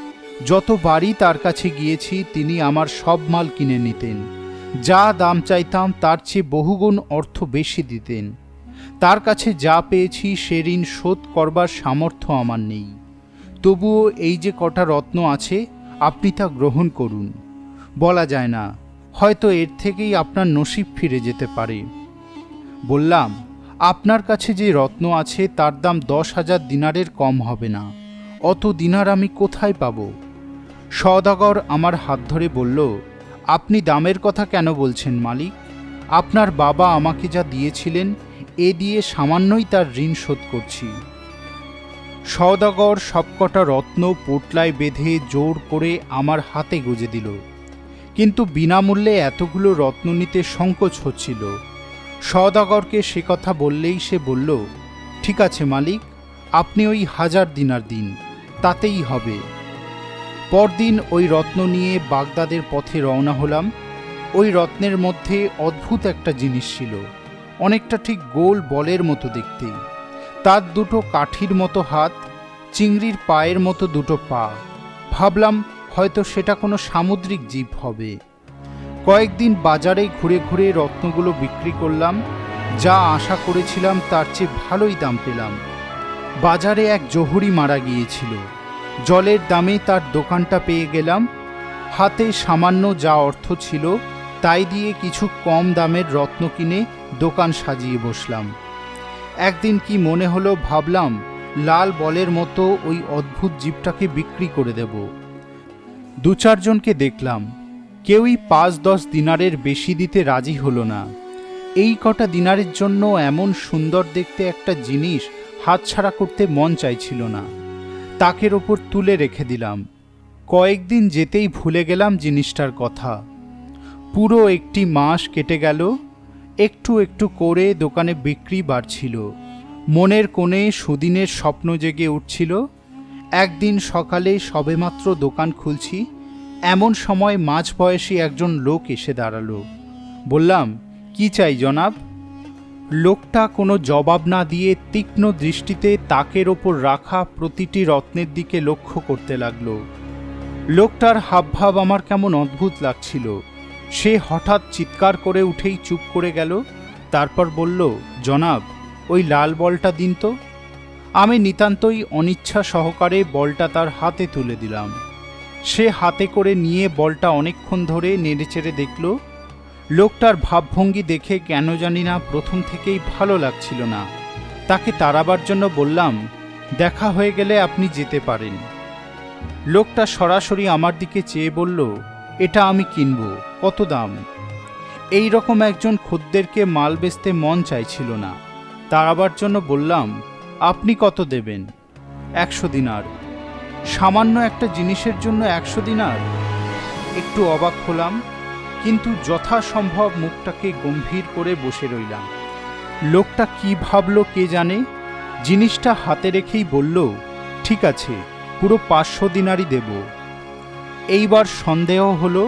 যতবারই তার কাছে গিয়েছি তিনি আমার সব মাল কিনে নিতেন। যা দাম চাইতাম তার চেয়ে বহুগুণ অর্থ বেশি দিতেন। তার কাছে যা পেয়েছি সে ঋণ শোধ করবার সামর্থ্য আমার নেই। তবুও এই যে কটা রত্ন আছে, আপনি তা গ্রহণ করুন। বলা যায় না, হয়তো এর থেকেই আপনার নসিব ফিরে যেতে পারে। বললাম, আপনার কাছে যে রত্ন আছে তার দাম 10,000 দিনারের কম হবে না। অত দিনার আমি কোথায় পাব? সওদাগর আমার হাত ধরে বলল, আপনি দামের কথা কেন বলছেন মালিক? আপনার বাবা আমাকে যা দিয়েছিলেন এ দিয়ে সামান্যই তার ঋণ শোধ করছি। সওদাগর সবকটা রত্ন পোটলায় বেঁধে জোর করে আমার হাতে গুজে দিল, কিন্তু বিনামূল্যে এতগুলো রত্ন নিতে সংকোচ হচ্ছিল। সওদাগরকে সে কথা বললেই সে বলল, ঠিক আছে মালিক, আপনি ওই 1000 দিনার দিন, তাতেই হবে। পরদিন ওই রত্ন নিয়ে বাগদাদের পথে রওনা হলাম। ওই রত্নের মধ্যে অদ্ভুত একটা জিনিস ছিল, অনেকটা ঠিক গোল বলের মতো দেখতে। তার দুটো কাঠির মতো হাত, চিংড়ির পায়ের মতো দুটো পা। ভাবলাম হয়তো সেটা কোনো সামুদ্রিক জীব হবে। কয়েকদিন বাজারে ঘুরে ঘুরে রত্নগুলো বিক্রি করলাম। যা আশা করেছিলাম তার চেয়ে ভালোই দাম পেলাম। বাজারে এক জহুরি মারা গিয়েছিল, জলের দামে তার দোকানটা পেয়ে গেলাম। হাতে সামান্য যা অর্থ ছিল তাই দিয়ে কিছু কম দামের রত্ন কিনে দোকান সাজিয়ে বসলাম। একদিন কি মনে হলো, ভাবলাম লাল বলের মতো ওই অদ্ভুত জীবটাকে বিক্রি করে দেব। 2-4 জনকে দেখলাম, কেউই 5-10 দিনারের বেশি দিতে রাজি হলো না। এই কটা দিনারের জন্য এমন সুন্দর দেখতে একটা জিনিস হাতছাড়া করতে মন চাইছিল না। তাকের ওপর তুলে রেখে দিলাম। কয়েকদিন যেতেই ভুলে গেলাম জিনিসটার কথা। পুরো একটি মাস কেটে গেল। একটু একটু করে দোকানে বিক্রি বাড়ছিল। মনের কোণে সুদিনের স্বপ্ন জেগে উঠছিল। একদিন সকালে সবেমাত্র দোকান খুলছি, এমন সময় মাঝবয়সী একজন লোক এসে দাঁড়ালো। বললাম, কি চাই জনাব? লোকটা কোনো জবাব না দিয়ে তীক্ষ্ণ দৃষ্টিতে তাকের ওপর রাখা প্রতিটি রত্নের দিকে লক্ষ্য করতে লাগলো। লোকটার হাবভাব আমার কেমন অদ্ভুত লাগছিল। সে হঠাৎ চিৎকার করে উঠেই চুপ করে গেল। তারপর বলল, জনাব, ওই লাল বলটা দিন তো। আমি নিতান্তই অনিচ্ছা সহকারে বলটা তার হাতে তুলে দিলাম। সে হাতে করে নিয়ে বলটা অনেকক্ষণ ধরে নেড়েচেড়ে দেখল। লোকটার ভাবভঙ্গি দেখে কেন জানি না প্রথম থেকেই ভালো লাগছিল না। তাকে তাড়াবার জন্য বললাম, দেখা হয়ে গেলে আপনি যেতে পারেন। লোকটা সরাসরি আমার দিকে চেয়ে বলল, এটা আমি কিনব, কত দাম? এই রকম একজন খদ্দেরকে মাল বেচতে মন চাইছিল না। তাড়াবার জন্য বললাম, আপনি কত দেবেন? 100 দিনার। সামান্য একটা জিনিসের জন্য 100 দিনার? একটু অবাক হলাম, কিন্তু যথাসম্ভব মুখটাকে গম্ভীর করে বসে রইলাম। লোকটা কি ভাবলো কে জানে, জিনিসটা হাতে রেখেই বলল, ঠিক আছে, পুরো 500 দিনারই দেব। এইবার সন্দেহ হলো,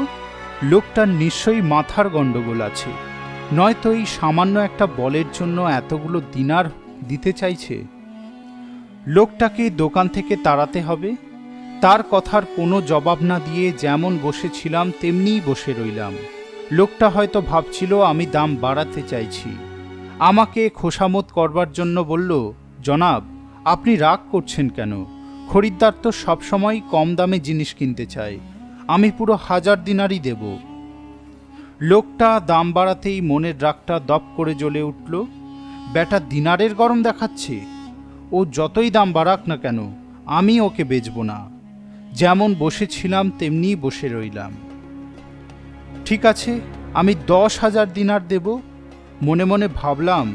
লোকটার নিশ্চয়ই মাথার গণ্ডগোল আছে, নয়তো এই সামান্য একটা বলের জন্য এতগুলো দিনার দিতে চাইছে। লোকটাকে দোকান থেকে তাড়াতে হবে। তার কথার কোনো জবাব না দিয়ে যেমন বসেছিলাম তেমনিই বসে রইলাম। লোকটা হয়তো ভাবছিল আমি দাম বাড়াতে চাইছি। আমাকে খোসামত করবার জন্য বলল, জনাব, আপনি রাগ করছেন কেন? খরিদ্দার তো সবসময় কম দামে জিনিস কিনতে চায়। আমি পুরো 1000 দিনারই দেব। লোকটা দাম বাড়াতেই মনের রাগটা দপ করে জ্বলে উঠল। ব্যাটা দিনারের গরম দেখাচ্ছে। ও যতই দাম বাড়াক না কেন, আমি ওকে বেচব না। যেমন বসেছিলাম তেমনিই বসে রইলাম। ঠিক আছে, আমি 10,000 দিনার দেব। মনে মনে ভাবলাম,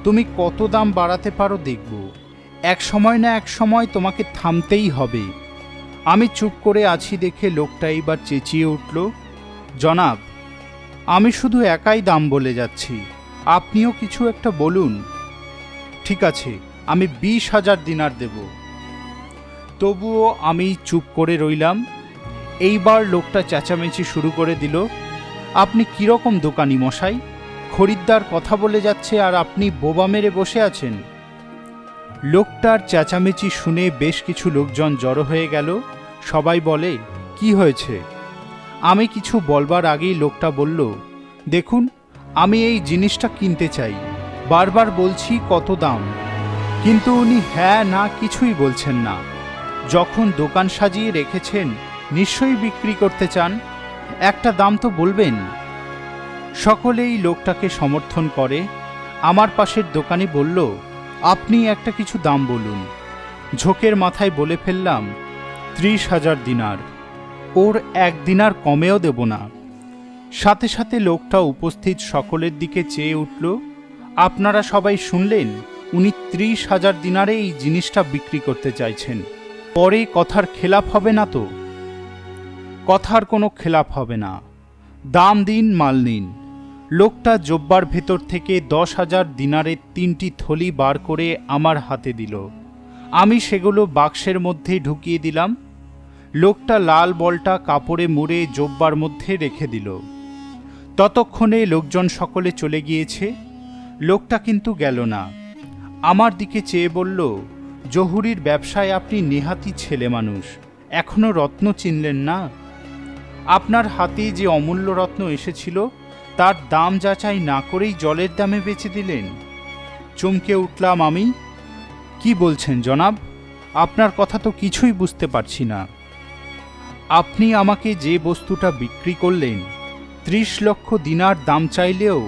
তুমি কত দাম বাড়াতে পারো দেখব। এক সময় না এক সময় তোমাকে থামতেই হবে। আমি চুপ করে আছি দেখে লোকটা এবার চেঁচিয়ে উঠল, জনাব, আমি শুধু একাই দাম বলে যাচ্ছি, আপনিও কিছু একটা বলুন। ঠিক আছে, আমি 20,000 দিনার দেব। তবুও আমি চুপ করে রইলাম। এইবার লোকটা চেঁচামেচি শুরু করে দিল, আপনি কীরকম দোকানি মশাই? খরিদ্দার কথা বলে যাচ্ছে আর আপনি বোবা মেরে বসে আছেন। লোকটার চেঁচামেচি শুনে বেশ কিছু লোকজন জড়ো হয়ে গেল। সবাই বলে, কি হয়েছে? আমি কিছু বলবার আগেই লোকটা বলল, দেখুন, আমি এই জিনিসটা কিনতে চাই, বারবার বলছি কত দাম, কিন্তু উনি হ্যাঁ না কিছুই বলছেন না। যখন দোকান সাজিয়ে রেখেছেন নিশ্চয়ই বিক্রি করতে চান, একটা দাম তো বলবেন। সকলেই লোকটাকে সমর্থন করে। আমার পাশের দোকানি বলল, আপনি একটা কিছু দাম বলুন। ঝোঁকের মাথায় বলে ফেললাম, 30,000 দিনার। ওর 1 দিনার কমেও দেব না। সাথে সাথে লোকটা উপস্থিত সকলের দিকে চেয়ে উঠল, আপনারা সবাই শুনলেন, উনি 30,000 দিনারে এই জিনিসটা বিক্রি করতে চাইছেন। পরে কথার খেলাপ হবে না তো? কথার কোনো খেলাপ হবে না, দাম দিন, মাল নিন। লোকটা জোব্বার ভেতর থেকে 10,000 দিনারের 3টি থলি বার করে আমার হাতে দিল। আমি সেগুলো বাক্সের মধ্যে ঢুকিয়ে দিলাম। লোকটা লাল বলটা কাপড়ে মুড়ে জোব্বার মধ্যে রেখে দিল। ততক্ষণে লোকজন সকলে চলে গিয়েছে। লোকটা কিন্তু গেল না, আমার দিকে চেয়ে বলল, জহুরির ব্যবসায় আপনি নেহাতি ছেলে মানুষ, এখনো রত্ন চিনলেন না? আপনার হাতে যে অমূল্য রত্ন এসেছিল তার দাম যাচাই না করেই জলের দামে বেচে দিলেন। চমকে উঠলাম আমি। কি বলছেন জনাব? আপনার কথা তো কিছুই বুঝতে পারছি না। আপনি আমাকে যে বস্তুটা বিক্রি করলেন 30 লক্ষ দিনার দাম চাইলেও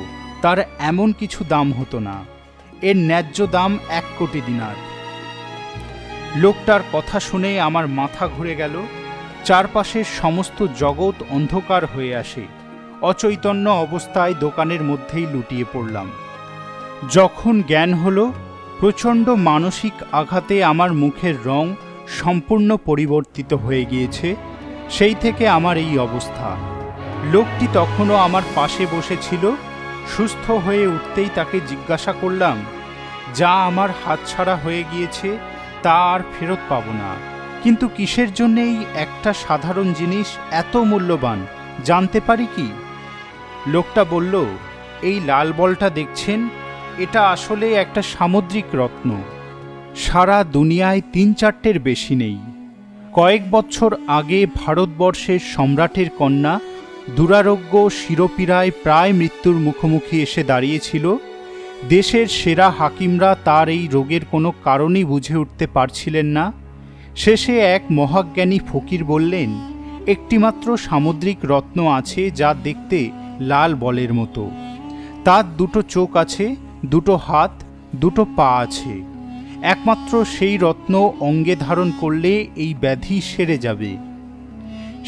তার এমন কিছু দাম হতো না। এর ন্যায্য দাম 1 কোটি দিনার। লোকটার কথা শুনে আমার মাথা ঘুরে গেল। চারপাশের সমস্ত জগৎ অন্ধকার হয়ে আসে। অচৈতন্য অবস্থায় দোকানের মধ্যেই লুটিয়ে পড়লাম। যখন জ্ঞান হলো, প্রচণ্ড মানসিক আঘাতে আমার মুখের রং সম্পূর্ণ পরিবর্তিত হয়ে গিয়েছে। সেই থেকে আমার এই অবস্থা। লোকটি তখনও আমার পাশে বসেছিল। সুস্থ হয়ে উঠতেই তাকে জিজ্ঞাসা করলাম, যা আমার হাতছাড়া হয়ে গিয়েছে তা আর ফেরত পাবো না, কিন্তু কিসের জন্য এই একটা সাধারণ জিনিস এত মূল্যবান জানতে পারি কি? লোকটা বলল, এই লাল বলটা দেখছেন, এটা আসলে একটা সামুদ্রিক রত্ন। সারা দুনিয়ায় 3-4টের বেশি নেই। কয়েক বছর আগে ভারতবর্ষের সম্রাটের কন্যা দুরারোগ্য শিরোপীড়ায় প্রায় মৃত্যুর মুখোমুখি এসে দাঁড়িয়েছিল। দেশের সেরা হাকিমরা তার এই রোগের কোনো কারণই বুঝে উঠতে পারছিলেন না। শেষে এক মহাজ্ঞানী ফকির বললেন, একটিমাত্র সামুদ্রিক রত্ন আছে যা দেখতে লাল বলের মতো। তার 2টো চোখ আছে, 2টো হাত, 2টো পা আছে। একমাত্র সেই রত্ন অঙ্গে ধারণ করলে এই ব্যাধি সেরে যাবে।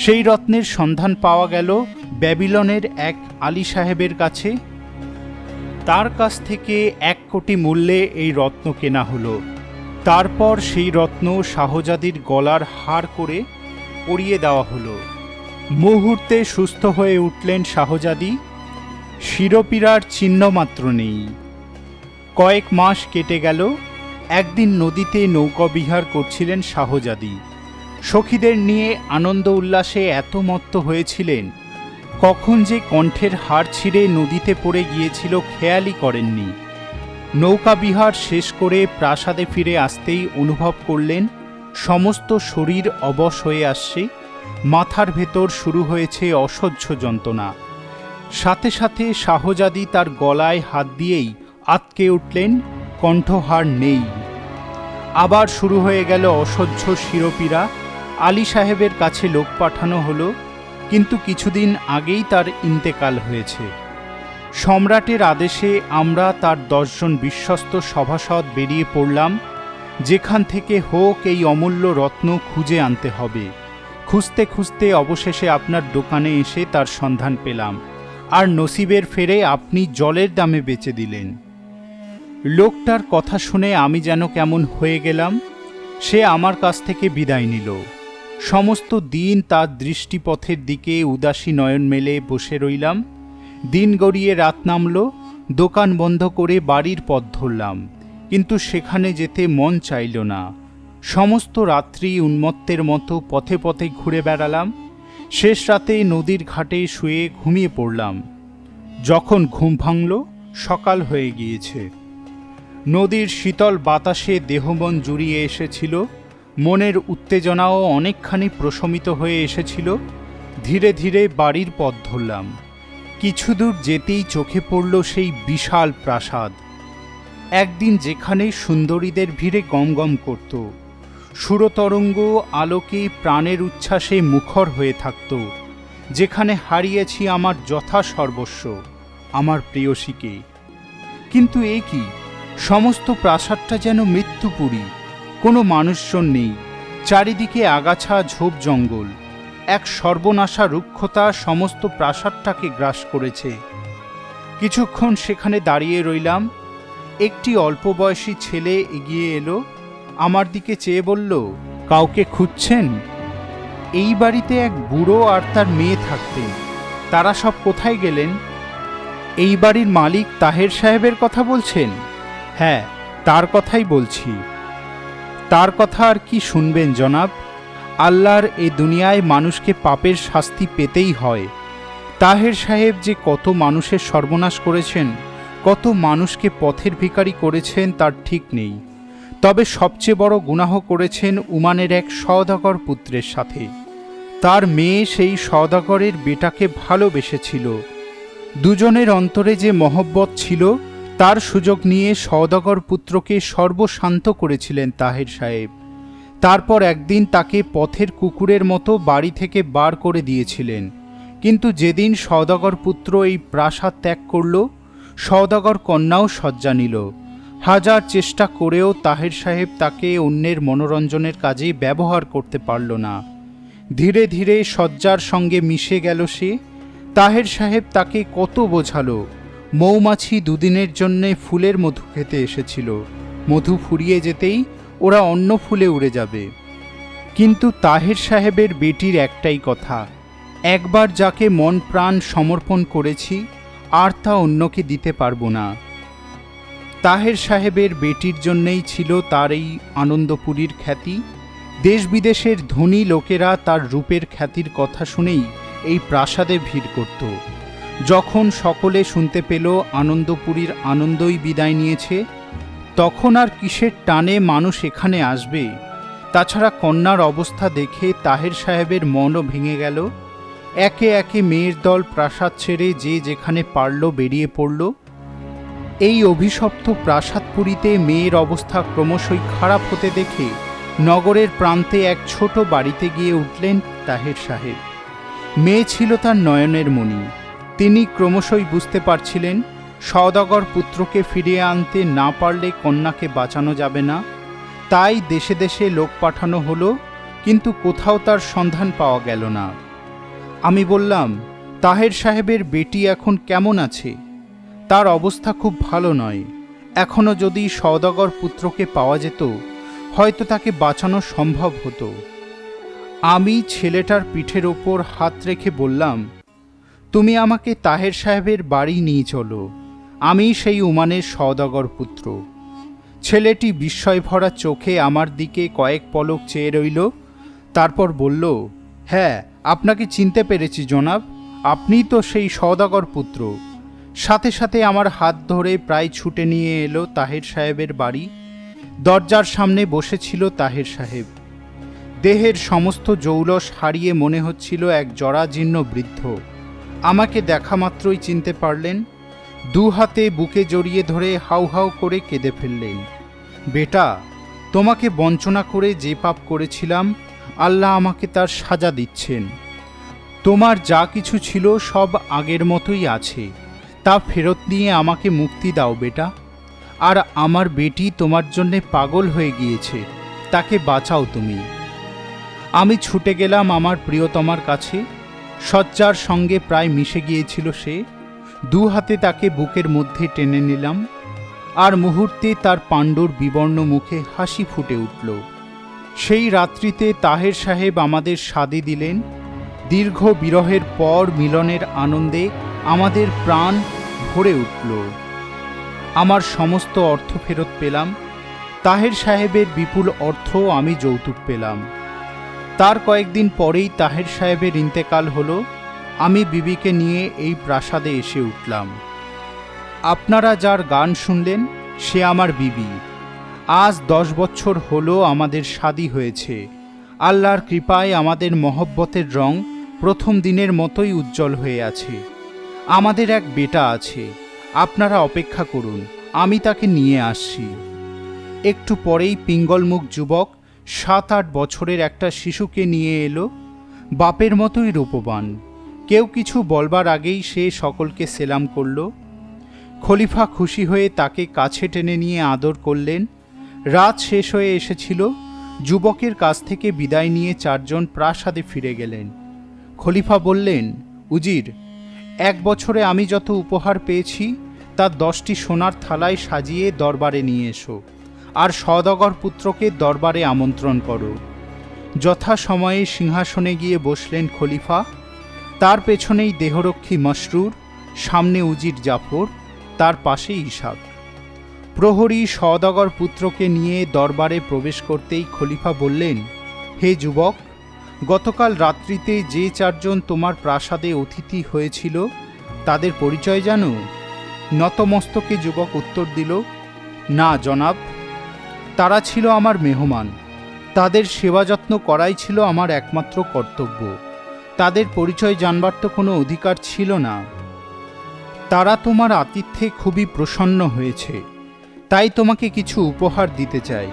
সেই রত্নের সন্ধান পাওয়া গেল ব্যাবিলনের এক আলী সাহেবের কাছে। তার কাছ থেকে 1 কোটি মূল্যে এই রত্ন কেনা হলো। তারপর সেই রত্ন শাহজাদির গলার হার করে পরিয়ে দেওয়া হলো। মুহূর্তে সুস্থ হয়ে উঠলেন শাহজাদি। শিরোপীড়ার চিহ্নমাত্র নেই। কয়েক মাস কেটে গেল। একদিন নদীতে নৌকাবিহার করছিলেন শাহজাদি। সখীদের নিয়ে আনন্দ উল্লাসে এত মত্ত হয়েছিলেন, কখন যে কণ্ঠের হাড় ছিঁড়ে নদীতে পড়ে গিয়েছিল খেয়ালই করেননি। নৌকাবিহার শেষ করে প্রাসাদে ফিরে আসতেই অনুভব করলেন সমস্ত শরীর অবশ হয়ে আসছে। মাথার ভেতর শুরু হয়েছে অসহ্য যন্ত্রণা। সাথে সাথে শাহজাদি তার গলায় হাত দিয়েই আটকে উঠলেন, কণ্ঠহার নেই। আবার শুরু হয়ে গেল অসহ্য শিরোপীড়া। আলী সাহেবের কাছে লোক পাঠানো হলো, কিন্তু কিছুদিন আগেই তার ইন্তেকাল হয়েছে। সম্রাটের আদেশে আমরা তার 10 জন বিশ্বস্ত সভাসদ বেরিয়ে পড়লাম। যেখান থেকে হোক এই অমূল্য রত্ন খুঁজে আনতে হবে। খুঁজতে খুঁজতে অবশেষে আপনার দোকানে এসে তার সন্ধান পেলাম, আর নসিবের ফেরে আপনি জলের দামে বেচে দিলেন। লোকটার কথা শুনে আমি যেন কেমন হয়ে গেলাম। সে আমার কাছ থেকে বিদায় নিল। সমস্ত দিন তার দৃষ্টিপথের দিকে উদাসী নয়ন মেলে বসে রইলাম। দিন গড়িয়ে রাত নামল। দোকান বন্ধ করে বাড়ির পথ ধরলাম, কিন্তু সেখানে যেতে মন চাইল না। সমস্ত রাত্রি উন্মত্তের মতো পথে পথে ঘুরে বেড়ালাম। শেষ রাতে নদীর ঘাটে শুয়ে ঘুমিয়ে পড়লাম। যখন ঘুম ভাঙল, সকাল হয়ে গিয়েছে। নদীর শীতল বাতাসে দেহমন জুড়িয়ে এসেছিল। মনের উত্তেজনাও অনেকখানি প্রশমিত হয়ে এসেছিল। ধীরে ধীরে বাড়ির পথ ধরলাম। কিছু দূর যেতেই চোখে পড়ল সেই বিশাল প্রাসাদ। একদিন যেখানে সুন্দরীদের ভিড়ে গমগম করত, সুরতরঙ্গ আলোকে প্রাণের উচ্ছ্বাসে মুখর হয়ে থাকত, যেখানে হারিয়েছি আমার যথা সর্বস্ব, আমার প্রেয়সীকে। কিন্তু এ কি, সমস্ত প্রাসাদটা যেন মৃত্যুপুরী। কোনো মানুষজন নেই, চারিদিকে আগাছা ঝোপ জঙ্গল। এক সর্বনাশা রুক্ষতা সমস্ত প্রাসাদটাকে গ্রাস করেছে। কিছুক্ষণ সেখানে দাঁড়িয়ে রইলাম। একটি অল্প বয়সী ছেলে এগিয়ে এলো, আমার দিকে চেয়ে বলল, কাউকে খুঁজছেন? এই বাড়িতে এক বুড়ো আর তার মেয়ে থাকতেন, তারা সব কোথায় গেলেন? এই বাড়ির মালিক তাহের সাহেবের কথা বলছেন? হ্যাঁ, তার কথাই বলছি। তার কথা আর কি শুনবেন জনাব? আল্লাহর এই দুনিয়ায় মানুষকে পাপের শাস্তি পেতেই হয়। তাহের সাহেব যে কত মানুষের সর্বনাশ করেছেন, কত মানুষকে পথের ভিখারি করেছেন তার ঠিক নেই। তবে সবচেয়ে বড় গুনাহ করেছেন উমানের এক সওদাগর পুত্রের সাথে। তার মেয়ে সেই সওদাগরের বেটাকে ভালোবেসেছিল। দুজনের অন্তরে যে মহব্বত ছিল, তার সুযোগ নিয়ে সওদাগর পুত্রকে সর্বশান্ত করেছিলেন তাহের সাহেব। তারপর একদিন তাকে পথের কুকুরের মতো বাড়ি থেকে বার করে দিয়েছিলেন। কিন্তু যেদিন সওদাগর পুত্র এই প্রাসাদ ত্যাগ করল, সওদাগর কন্যাও শয্যা নিল। হাজার চেষ্টা করেও তাহের সাহেব তাকে অন্যের মনোরঞ্জনের কাজে ব্যবহার করতে পারল না। ধীরে ধীরে শয্যার সঙ্গে মিশে গেল সে। তাহের সাহেব তাকে কত বোঝালো। মৌমাছি দুদিনের জন্যে ফুলের মধু খেতে এসেছিল, মধু ফুরিয়ে যেতেই ওরা অন্য ফুলে উড়ে যাবে। কিন্তু তাহের সাহেবের বেটির একটাই কথা, একবার যাকে মন প্রাণ সমর্পণ করেছি আর তা অন্যকে দিতে পারবো না। তাহের সাহেবের বেটির জন্যেই ছিল তার এই আনন্দপুরীর খ্যাতি। দেশ বিদেশের ধনী লোকেরা তার রূপের খ্যাতির কথা শুনেই এই প্রাসাদে ভিড় করত। যখন সকলে শুনতে পেল আনন্দপুরীর আনন্দই বিদায় নিয়েছে, তখন আর কিসের টানে মানুষ এখানে আসবে? তাছাড়া কন্যার অবস্থা দেখে তাহের সাহেবের মনও ভেঙে গেল। একে একে মেয়ের দল প্রাসাদ ছেড়ে যে যেখানে পারল বেরিয়ে পড়ল। এই অভিশপ্ত প্রাসাদপুরীতে মেয়ের অবস্থা ক্রমশই খারাপ হতে দেখে নগরের প্রান্তে এক ছোট বাড়িতে গিয়ে উঠলেন তাহের সাহেব। মেয়ে ছিল তার নয়নের মণি। তিনি ক্রমশই বুঝতে পারছিলেন সওদাগর পুত্রকে ফিরিয়ে আনতে না পারলে কন্যাকে বাঁচানো যাবে না। তাই দেশে দেশে লোক পাঠানো হলো, কিন্তু কোথাও তার সন্ধান পাওয়া গেল না। আমি বললাম, তাহের সাহেবের বেটি এখন কেমন আছে? তার অবস্থা খুব ভালো নয়। এখনও যদি সওদাগর পুত্রকে পাওয়া যেত, হয়তো তাকে বাঁচানো সম্ভব হতো। আমি ছেলেটার পিঠের ওপর হাত রেখে বললাম, তুমি আমাকে তাহের সাহেবের বাড়ি নিয়ে চলো, আমি সেই উমানের সওদাগর পুত্র। ছেলেটি বিস্ময় ভরা চোখে আমার দিকে কয়েক পলক চেয়ে রইল, তারপর বলল, হ্যাঁ, আপনাকে চিনতে পেরেছি জনাব, আপনিই তো সেই সওদাগর পুত্র। সাথে সাথে আমার হাত ধরে প্রায় ছুটে নিয়ে এলো তাহের সাহেবের বাড়ি। দরজার সামনে বসেছিল তাহের সাহেব। দেহের সমস্ত জৌলস হারিয়ে মনে হচ্ছিল এক জরাজীর্ণ বৃদ্ধ। আমাকে দেখা মাত্রই চিনতে পারলেন। দু হাতে বুকে জড়িয়ে ধরে হাউ হাউ করে কেঁদে ফেললেন। বেটা, তোমাকে বঞ্চনা করে যে পাপ করেছিলাম, আল্লাহ আমাকে তার সাজা দিচ্ছেন। তোমার যা কিছু ছিল সব আগের মতোই আছে, তা ফেরত নিয়ে আমাকে মুক্তি দাও বেটা। আর আমার বেটি তোমার জন্যে পাগল হয়ে গিয়েছে, তাকে বাঁচাও তুমি। আমি ছুটে গেলাম আমার প্রিয়তমার কাছে। শয্যার সঙ্গে প্রায় মিশে গিয়েছিল সে। দু হাতে তাকে বুকের মধ্যে টেনে নিলাম, আর মুহূর্তে তার পাণ্ডুর বিবর্ণ মুখে হাসি ফুটে উঠল। সেই রাত্রিতে তাহের সাহেব আমাদের শাদী দিলেন। দীর্ঘ বিরহের পর মিলনের আনন্দে আমাদের প্রাণ ভরে উঠল। আমার সমস্ত অর্থ ফেরত পেলাম। তাহের সাহেবের বিপুল অর্থ আমি যৌতুক পেলাম। তার কয়েকদিন পরেই তাহের সাহেবের ইন্তেকাল হলো। আমি বিবিকে নিয়ে এই প্রাসাদে এসে উঠলাম। আপনারা যার গান শুনলেন সে আমার বিবি। আজ 10 বছর হলো আমাদের শাদী হয়েছে। আল্লাহর কৃপায় আমাদের মহব্বতের রং প্রথম দিনের মতোই উজ্জ্বল হয়ে আছে। আমাদের এক বেটা আছে, আপনারা অপেক্ষা করুন, আমি তাকে নিয়ে আসছি। একটু পরেই পিঙ্গলমুখ যুবক 7-8 বছরের একটা শিশুকে নিয়ে এলো। বাপের মতোই রূপবান। কেউ কিছু বলবার আগেই সে সকলকে সেলাম করল। খলিফা খুশি হয়ে তাকে কাছে টেনে নিয়ে আদর করলেন। রাত শেষ হয়ে এসেছিল। যুবকের কাছ থেকে বিদায় নিয়ে 4 জন প্রাসাদে ফিরে গেলেন। খলিফা বললেন, উজির, 1 বছরে আমি যত উপহার পেয়েছি তার 10টি সোনার থালায় সাজিয়ে দরবারে নিয়ে এসো, আর সওদাগর পুত্রকে দরবারে আমন্ত্রণ করো। যথাসময়ে সিংহাসনে গিয়ে বসলেন খলিফা। তার পেছনেই দেহরক্ষী মসরুর, সামনে উজির জাফর, তার পাশে ইশাক। প্রহরী সওদাগর পুত্রকে নিয়ে দরবারে প্রবেশ করতেই খলিফা বললেন, হে যুবক, গতকাল রাত্রিতে যে 4 জন তোমার প্রাসাদে অতিথি হয়েছিল তাদের পরিচয় জানো? নতমস্তকে যুবক উত্তর দিল, না জনাব, তারা ছিল আমার মেহমান। তাদের সেবা যত্ন করাই ছিল আমার একমাত্র কর্তব্য। তাদের পরিচয় জানবার তো কোনো অধিকার ছিল না। তারা তোমার আতিথ্যে খুবই প্রসন্ন হয়েছে, তাই তোমাকে কিছু উপহার দিতে চাই।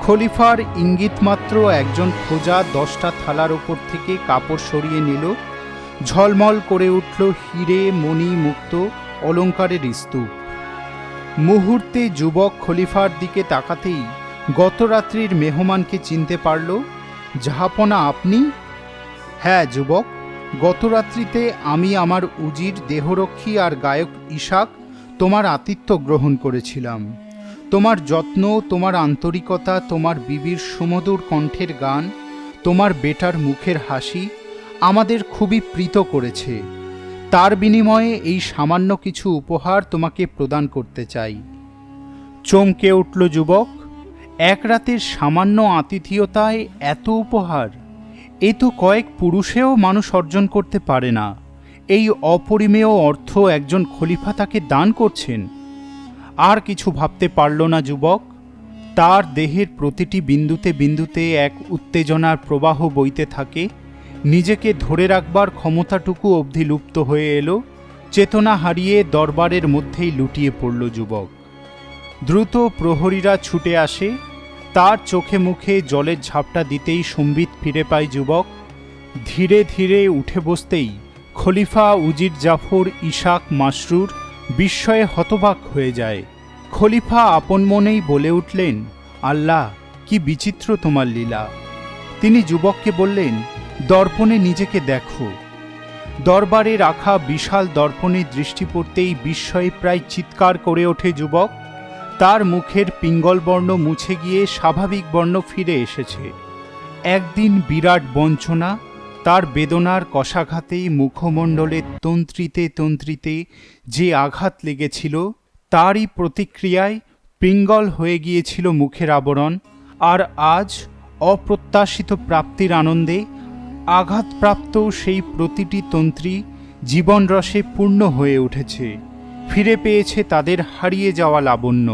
খলিফার ইঙ্গিত মাত্র একজন খোঁজা 10টা থালার ওপর থেকে কাপড় সরিয়ে নিল। ঝলমল করে উঠল হিরে, মণি, মুক্ত, অলঙ্কারের স্তূপ। মুহূর্তে যুবক খলিফার দিকে তাকাতেই গত রাত্রির মেহমানকে চিনতে পারল। জাহাপনা, আপনি? হ্যাঁ যুবক, গত রাত্রিতে আমি আমার উজির, দেহরক্ষী আর গায়ক ইশাক তোমার আতিথ্য গ্রহণ করেছিলাম। তোমার যত্ন, তোমার আন্তরিকতা, তোমার বিবির সুমধুর কণ্ঠের গান, তোমার বেটার মুখের হাসি আমাদের খুবই প্রীত করেছে। তার বিনিময়ে এই সামান্য কিছু উপহার তোমাকে প্রদান করতে চাই। চমকে উঠল যুবক। 1 রাতের সামান্য আতিথেয়তায় এত উপহার! এ তো কয়েক পুরুষেও মানুষ অর্জন করতে পারে না। এই অপরিমেয় অর্থ একজন খলিফা তাকে দান করছেন। আর কিছু ভাবতে পারল না যুবক। তার দেহের প্রতিটি বিন্দুতে বিন্দুতে এক উত্তেজনার প্রবাহ বইতে থাকে। নিজেকে ধরে রাখবার ক্ষমতাটুকু অবধি লুপ্ত হয়ে এলো। চেতনা হারিয়ে দরবারের মধ্যেই লুটিয়ে পড়ল যুবক। দ্রুত প্রহরীরা ছুটে আসে। তার চোখে মুখে জলের ঝাপটা দিতেই সম্বিত ফিরে পায় যুবক। ধীরে ধীরে উঠে বসতেই খলিফা, উজির জাফর, ইশাক, মাসরুর বিস্ময়ে হতবাক হয়ে যায়। খলিফা আপন মনেই বলে উঠলেন, আল্লাহ, কি বিচিত্র তোমার লীলা। তিনি যুবককে বললেন, দর্পণে নিজেকে দেখো। দরবারে রাখা বিশাল দর্পণে দৃষ্টি পড়তেই বিস্ময়ে প্রায় চিৎকার করে ওঠে যুবক। তার মুখের পিঙ্গল বর্ণ মুছে গিয়ে স্বাভাবিক বর্ণ ফিরে এসেছে। একদিন বিরাট বঞ্চনা, তার বেদনার কষাঘাতেই মুখমণ্ডলে তন্ত্রিতে তন্ত্রিতে যে আঘাত লেগেছিল, তারই প্রতিক্রিয়ায় পিঙ্গল হয়ে গিয়েছিল মুখের আবরণ। আর আজ অপ্রত্যাশিত প্রাপ্তির আনন্দে আঘাতপ্রাপ্ত সেই প্রতিটি তন্ত্রী জীবনরসে পূর্ণ হয়ে উঠেছে, ফিরে পেয়েছে তাদের হারিয়ে যাওয়া লাবণ্য।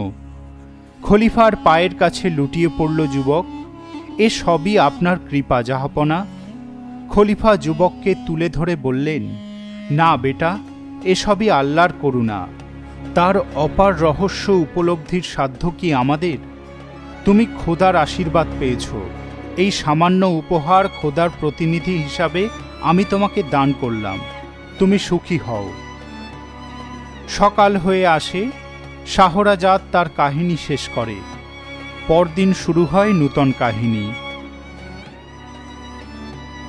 খলিফার পায়ের কাছে লুটিয়ে পড়ল যুবক। এ সবই আপনার কৃপা জাহাপনা। খলিফা যুবককে তুলে ধরে বললেন, না বেটা, এসবই আল্লাহর করুণা। তার অপার রহস্য উপলব্ধির সাধ্য কি আমাদের? তুমি খোদার আশীর্বাদ পেয়েছ। এই সামান্য উপহার খোদার প্রতিনিধি হিসাবে আমি তোমাকে দান করলাম। তুমি সুখী হও। সকাল হয়ে আসে। শাহরাজাদ তার কাহিনী শেষ করে। পরদিন শুরু হয় নূতন কাহিনী।